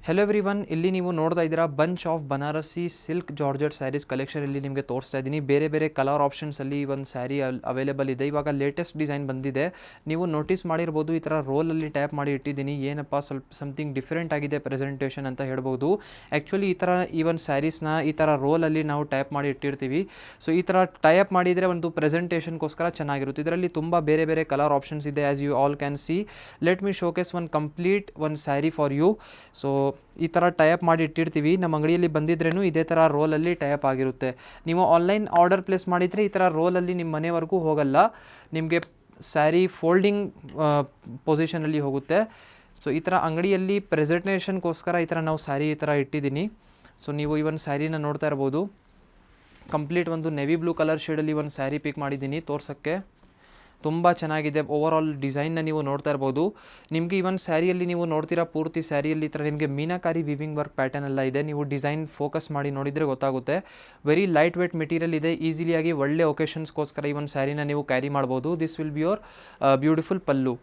Hello every one, ಇಲ್ಲಿ ನೀವು ನೋಡ್ತಾ ಇದ್ದೀರಾ bunch of Banarasi silk georgette sarees collection ಇಲ್ಲಿ ನಿಮಗೆ ತೋರಿಸ್ತಾ ಇದ್ದೀನಿ. ಬೇರೆ ಬೇರೆ ಕಲರ್ ಆಪ್ಷನ್ಸಲ್ಲಿ ಒಂದು ಸ್ಯಾರಿ ಅವೈಲೇಬಲ್ ಇದೆ. ಇವಾಗ ಲೇಟೆಸ್ಟ್ ಡಿಸೈನ್ ಬಂದಿದೆ. ನೀವು ನೋಟಿಸ್ ಮಾಡಿರ್ಬೋದು, ಈ ಥರ ರೋಲಲ್ಲಿ ಟ್ಯಾಪ್ ಮಾಡಿ ಇಟ್ಟಿದ್ದೀನಿ. ಏನಪ್ಪ ಸ್ವಲ್ಪ ಸಮಥಿಂಗ್ ಡಿಫ್ರೆಂಟ್ ಆಗಿದೆ ಪ್ರೆಸೆಂಟೇಷನ್ ಅಂತ ಹೇಳ್ಬೋದು. ಆ್ಯಕ್ಚುಲಿ ಈ ಥರ ಈ ಒಂದು ಸ್ಯಾರೀಸ್ನ ಈ ಥರ ರೋಲಲ್ಲಿ ನಾವು ಟ್ಯಾಪ್ ಮಾಡಿ ಇಟ್ಟಿರ್ತೀವಿ. ಸೊ ಈ ಥರ ಟೈಪ್ ಮಾಡಿದರೆ ಒಂದು ಪ್ರೆಸೆಂಟೇಷನ್ಗೋಸ್ಕರ ಚೆನ್ನಾಗಿರುತ್ತೆ. ಇದರಲ್ಲಿ ತುಂಬ ಬೇರೆ ಬೇರೆ ಕಲರ್ ಆಪ್ಷನ್ಸ್ ಇದೆ. As you all can see, let me showcase one complete ಒಂದು ಸ್ಯಾರಿ ಫಾರ್ ಯು. ಸೊ ಈ ಥರ ಟೈಪ್ ಮಾಡಿ ಇಟ್ಟಿರ್ತೀವಿ. ನಮ್ಮ ಅಂಗಡಿಯಲ್ಲಿ ಬಂದಿದ್ರೂ ಇದೇ ಥರ ರೋಲಲ್ಲಿ ಟೈಪ್ ಆಗಿರುತ್ತೆ. ನೀವು ಆನ್ಲೈನ್ ಆರ್ಡರ್ ಪ್ಲೇಸ್ ಮಾಡಿದರೆ ಈ ಥರ ರೋಲಲ್ಲಿ ನಿಮ್ಮ ಮನೆವರೆಗೂ ಹೋಗಲ್ಲ, ನಿಮಗೆ ಸ್ಯಾರಿ ಫೋಲ್ಡಿಂಗ್ ಪೊಸಿಷನಲ್ಲಿ ಹೋಗುತ್ತೆ. ಸೊ ಈ ಥರ ಅಂಗಡಿಯಲ್ಲಿ ಪ್ರೆಸೆಂಟೇಷನ್ಗೋಸ್ಕರ ಈ ಥರ ನಾವು ಸ್ಯಾರಿ ಈ ಥರ ಇಟ್ಟಿದ್ದೀನಿ. ಸೊ ನೀವು ಈ ಒಂದು ಸ್ಯಾರಿನ ನೋಡ್ತಾ ಇರ್ಬೋದು. ಕಂಪ್ಲೀಟ್ ಒಂದು ನೆವಿ ಬ್ಲೂ ಕಲರ್ ಶೇಡಲ್ಲಿ ಒಂದು ಸ್ಯಾರಿ ಪಿಕ್ ಮಾಡಿದ್ದೀನಿ ತೋರ್ಸೋಕ್ಕೆ. ತುಂಬ ಚೆನ್ನಾಗಿದೆ. ಓವರ್ ಆಲ್ ಡಿಸೈನ್ನ ನೀವು ನೋಡ್ತಾ ಇರ್ಬೋದು. ನಿಮಗೆ ಈ ಒಂದು ಸ್ಯಾರಿಯಲ್ಲಿ ನೀವು ನೋಡ್ತೀರಾ, ಪೂರ್ತಿ ಸ್ಯಾರಿಯಲ್ಲಿ ಈ ಥರ ನಿಮಗೆ ಮೀನಾಕಾರಿ ವಿವಿಂಗ್ ವರ್ಕ್ ಪ್ಯಾಟರ್ನ್ ಎಲ್ಲ ಇದೆ. ನೀವು ಡಿಸೈನ್ ಫೋಕಸ್ ಮಾಡಿ ನೋಡಿದರೆ ಗೊತ್ತಾಗುತ್ತೆ. ವೆರಿ ಲೈಟ್ ವೇಟ್ ಮೆಟೀರಿಯಲ್ ಇದೆ. ಈಸಿಲಿಯಾಗಿ ಒಳ್ಳೆ ಒಕೇಶನ್ಸ್ಗೋಸ್ಕರ ಈ ಒಂದು ಸ್ಯಾರಿನ ನೀವು ಕ್ಯಾರಿ ಮಾಡ್ಬೋದು. This will be your beautiful pallu.